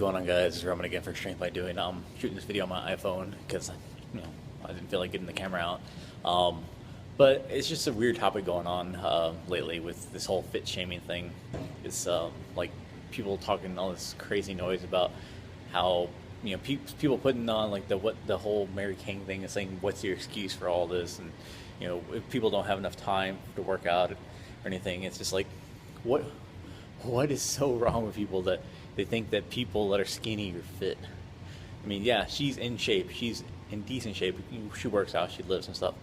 going on, guys? This is Roman again for Strength by Doing. I'm shooting this video on my iPhone because I didn't feel like getting the camera out. But it's just a weird topic going on lately with this whole fit shaming thing. It's like people talking all this crazy noise about how people putting on like the whole Mary King thing and saying, what's your excuse for all this? And if people don't have enough time to work out or anything, it's just like what is so wrong with people that they think that people that are skinny are fit? I mean, yeah, she's in shape. She's in decent shape. She works out. She lives and stuff.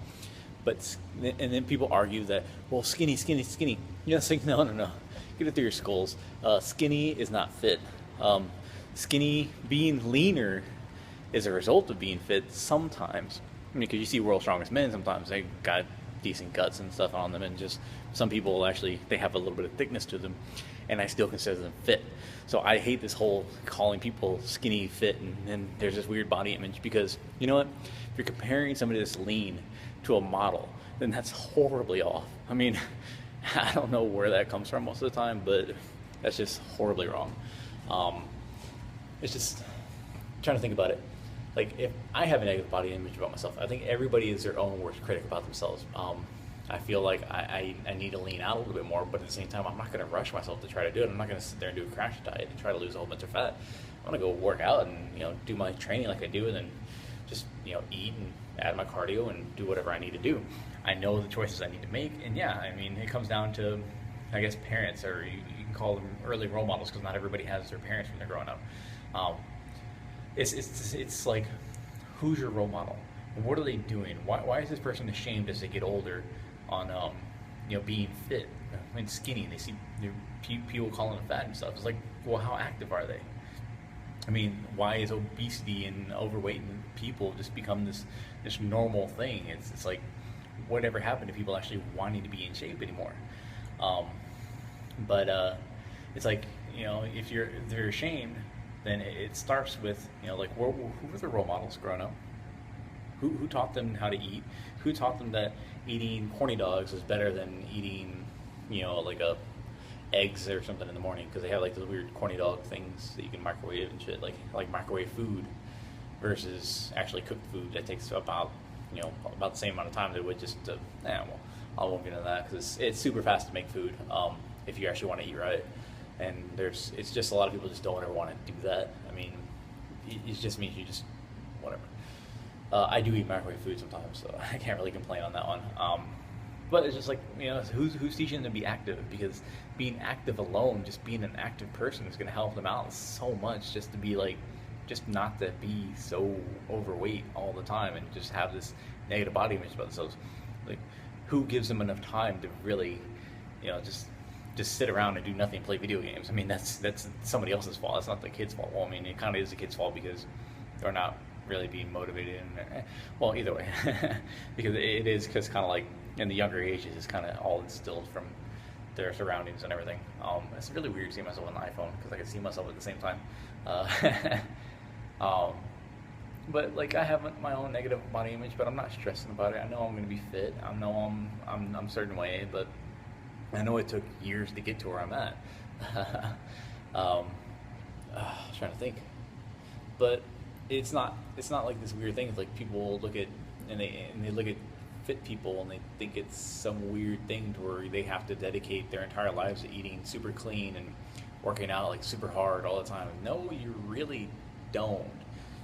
And then people argue that, well, skinny. It's like, no. Get it through your skulls. Skinny is not fit. Skinny, being leaner is a result of being fit sometimes. I mean, because you see World's Strongest Men, sometimes they got decent guts and stuff on them, and just some people actually, they have a little bit of thickness to them, and I still consider them fit. So I hate this whole calling people skinny fit, and then there's this weird body image, because you know what, if you're comparing somebody that's lean to a model, then that's horribly off. I mean, I don't know where that comes from most of the time, but that's just horribly wrong. It's just trying to think about it. Like, if I have a negative body image about myself, I think everybody is their own worst critic about themselves. I feel like I need to lean out a little bit more, but at the same time, I'm not going to rush myself to try to do it. I'm not going to sit there and do a crash diet and try to lose a whole bunch of fat. I'm going to go work out and do my training like I do, and then just eat and add my cardio and do whatever I need to do. I know the choices I need to make, and yeah, I mean, it comes down to, I guess, parents, or you can call them early role models, because not everybody has their parents when they're growing up. It's like, who's your role model? What are they doing? Why is this person ashamed as they get older on being fit and skinny? And they see people calling them fat and stuff. It's like, well, how active are they? I mean, why is obesity and overweight in people just become this normal thing? It's like, whatever happened to people actually wanting to be in shape anymore? It's like, if they're ashamed, then it starts with, like, who were the role models growing up? Who taught them how to eat? Who taught them that eating corny dogs is better than eating, like eggs or something in the morning? Because they have like those weird corny dog things that you can microwave and shit, like microwave food versus actually cooked food that takes about the same amount of time that it would just I won't get into that, because it's super fast to make food if you actually want to eat right. And it's just a lot of people just don't ever want to do that. I mean, it just means you just whatever. I do eat microwave food sometimes, so I can't really complain on that one. But it's just like, who's teaching them to be active? Because being active alone, just being an active person, is going to help them out so much. Just to be like, just not to be so overweight all the time and just have this negative body image about themselves. Like, who gives them enough time to really, just sit around and do nothing and play video games? I mean, that's somebody else's fault. That's not the kid's fault. Well, I mean, it kind of is the kid's fault, because they're not really being motivated. Well, either way, because it is, because kind of like in the younger ages, it's kind of all instilled from their surroundings and everything. It's really weird seeing myself on the iPhone, because I can see myself at the same time. But like, I have my own negative body image, but I'm not stressing about it. I know I'm going to be fit. I know I'm a certain way, but I know it took years to get to where I'm at. I was trying to think, but it's not like this weird thing. It's like people look at and they look at fit people and they think it's some weird thing to where they have to dedicate their entire lives to eating super clean and working out like super hard all the time. No, you really don't.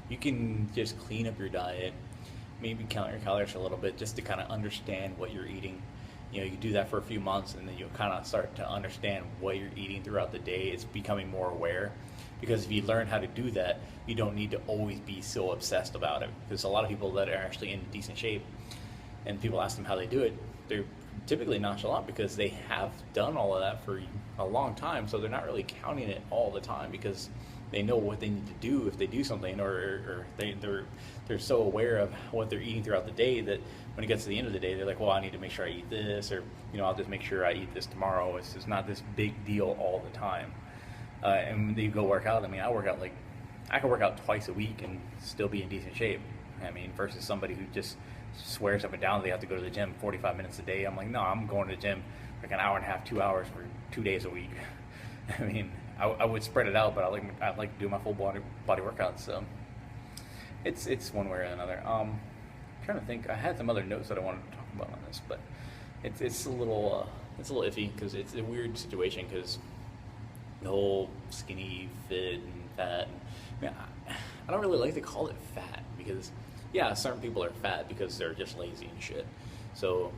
You can just clean up your diet, maybe count your calories a little bit, just to kind of understand what you're eating. You do that for a few months, and then you'll kind of start to understand what you're eating throughout the day. It's becoming more aware, because if you learn how to do that, you don't need to always be so obsessed about it. Because a lot of people that are actually in decent shape, and people ask them how they do it, they're typically nonchalant, because they have done all of that for a long time, so they're not really counting it all the time, because they know what they need to do if they do something, or they're so aware of what they're eating throughout the day that when it gets to the end of the day, they're like, well, I need to make sure I eat this, or I'll just make sure I eat this tomorrow. It's just not this big deal all the time. And when you go work out, I mean, I can work out twice a week and still be in decent shape. I mean, versus somebody who just swears up and down they have to go to the gym 45 minutes a day. I'm like, no, I'm going to the gym like an hour and a half, 2 hours for 2 days a week. I mean, I would spread it out, but I like to do my full body workouts. So it's one way or another. Trying to think. I had some other notes that I wanted to talk about on this, but it's a little iffy because it's a weird situation because the whole skinny, fit, and fat. I mean, I don't really like to call it fat because yeah, certain people are fat because they're just lazy and shit. So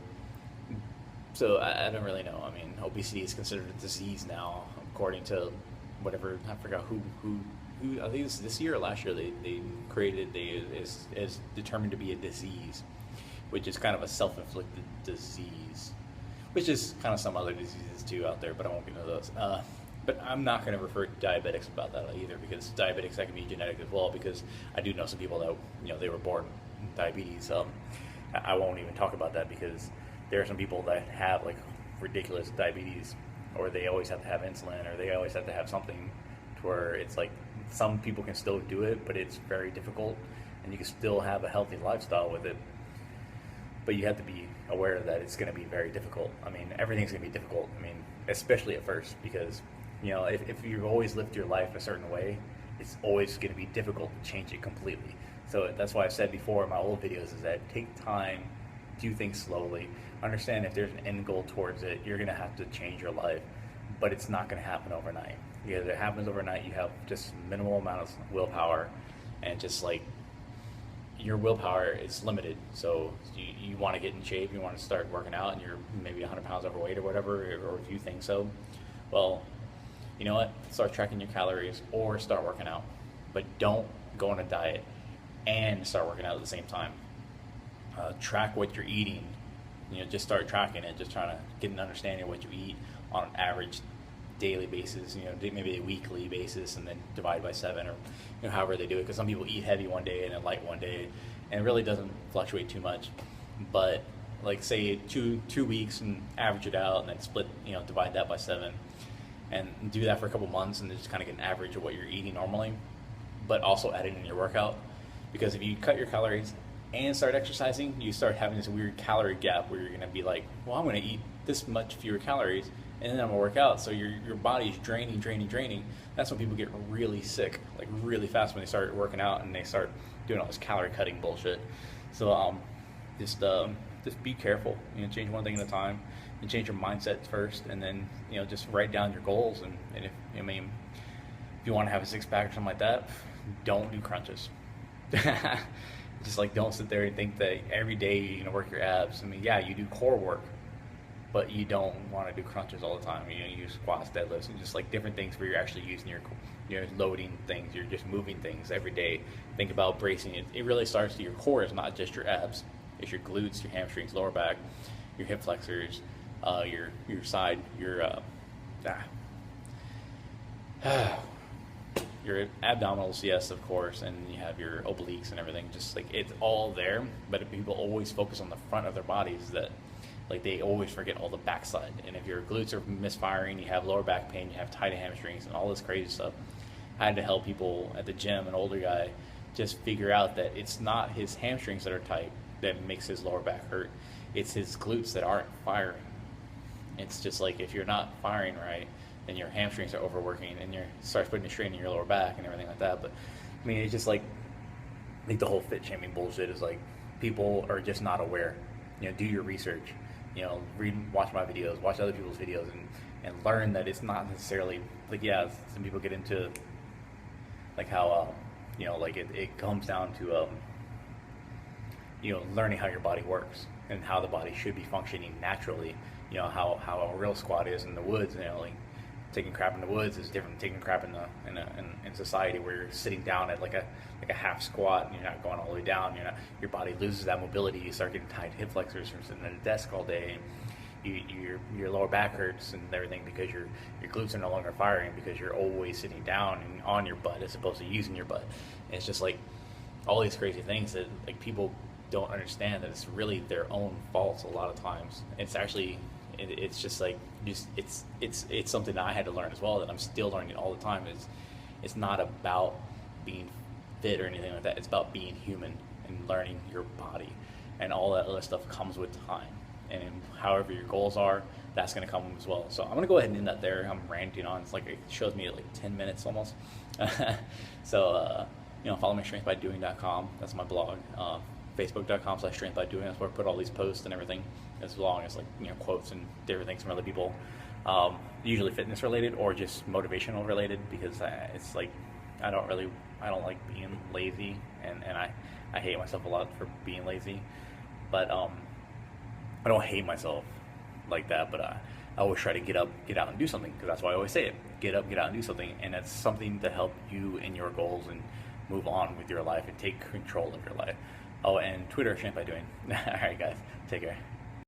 I don't really know. I mean, obesity is considered a disease now, according to whatever, I forgot who I think this year or last year they created is determined to be a disease, which is kind of a self-inflicted disease, which is kind of some other diseases too out there, but I won't get into those. But I'm not going to refer to diabetics about that either, because diabetics, that can be genetic as well, because I do know some people that, you know, they were born with diabetes. I won't even talk about that because there are some people that have like ridiculous diabetes, or they always have to have insulin, or they always have to have something to where it's like some people can still do it, but it's very difficult, and you can still have a healthy lifestyle with it. But you have to be aware that it's going to be very difficult. I mean, everything's going to be difficult. I mean, especially at first, because, you know, if you've always lived your life a certain way, it's always going to be difficult to change it completely. So that's why I've said before in my old videos is that take time, do things slowly, understand if there's an end goal towards it, you're going to have to change your life, but it's not going to happen overnight. Because if it happens overnight, you have just minimal amount of willpower, and just like your willpower is limited. So you want to get in shape, you want to start working out, and you're maybe 100 pounds overweight or whatever, or if you think so, well, you know what, start tracking your calories or start working out. But don't go on a diet and start working out at the same time. Track what you're eating. You know, just start tracking it, just trying to get an understanding of what you eat on an average daily basis, you know, maybe a weekly basis, and then divide by 7, or, you know, however they do it, because some people eat heavy one day and then light one day, and it really doesn't fluctuate too much. But like say 2 weeks and average it out, and then split, you know, divide that by 7, and do that for a couple months, and just kind of get an average of what you're eating normally, but also add it in your workout. Because if you cut your calories and start exercising, you start having this weird calorie gap where you're going to be like, well, I'm going to eat this much fewer calories, and then I'm going to work out. So your body's draining. That's when people get really sick, like really fast, when they start working out and they start doing all this calorie cutting bullshit. So just be careful, you know, change one thing at a time, and change your mindset first, and then, you know, just write down your goals. And if, I mean, if you want to have a 6-pack or something like that, don't do crunches. Just like, don't sit there and think that every day you're gonna work your abs. I mean, yeah, you do core work, but you don't want to do crunches all the time. You know, you do squats, deadlifts, and just like different things where you're actually using you're loading things, you're just moving things every day. Think about bracing it. It really starts to your core. It's not just your abs. It's your glutes, your hamstrings, lower back, your hip flexors, your side, your abdominals, yes, of course, and you have your obliques and everything. Just like, it's all there, but people always focus on the front of their bodies, that like they always forget all the backside. And if your glutes are misfiring, you have lower back pain, you have tight hamstrings, and all this crazy stuff. I had to help people at the gym, an older guy, just figure out that it's not his hamstrings that are tight that makes his lower back hurt. It's his glutes that aren't firing. It's just like, if you're not firing right, then your hamstrings are overworking, and you start putting a strain in your lower back and everything like that. But I mean, it's just like, I think the whole fit shaming bullshit is like, people are just not aware. You know, do your research. You know, watch my videos, watch other people's videos, and learn that it's not necessarily like, yeah, some people get into like how you know, like it comes down to you know, learning how your body works and how the body should be functioning naturally. You know, how a real squat is in the woods. You know, like taking crap in the woods is different than taking crap in society, where you're sitting down at like a half squat and you're not going all the way down. Your body loses that mobility. You start getting tight hip flexors from sitting at a desk all day. Your lower back hurts and everything because your glutes are no longer firing, because you're always sitting down and on your butt as opposed to using your butt. And it's just like all these crazy things that like people don't understand, that it's really their own faults a lot of times. It's actually, it's just like, it's something that I had to learn as well, that I'm still learning all the time. It's not about being fit or anything like that. It's about being human and learning your body, and all that other stuff comes with time. and however your goals are, that's going to come as well. So I'm going to go ahead and end that there. I'm ranting on. It's like it shows me like 10 minutes almost. So follow me at strengthbydoing.com. That's my blog. Facebook.com/strengthbydoing. That's where I put all these posts and everything, as long as like quotes and different things from other people. Usually fitness related or just motivational related, because it's like I don't like being lazy, and I hate myself a lot for being lazy. But I don't hate myself like that, but I always try to get up, get out and do something, because that's why I always say it. Get up, get out and do something, and that's something to help you in your goals and move on with your life and take control of your life. Oh, and Twitter, Strength by Doing. All right, guys, take care.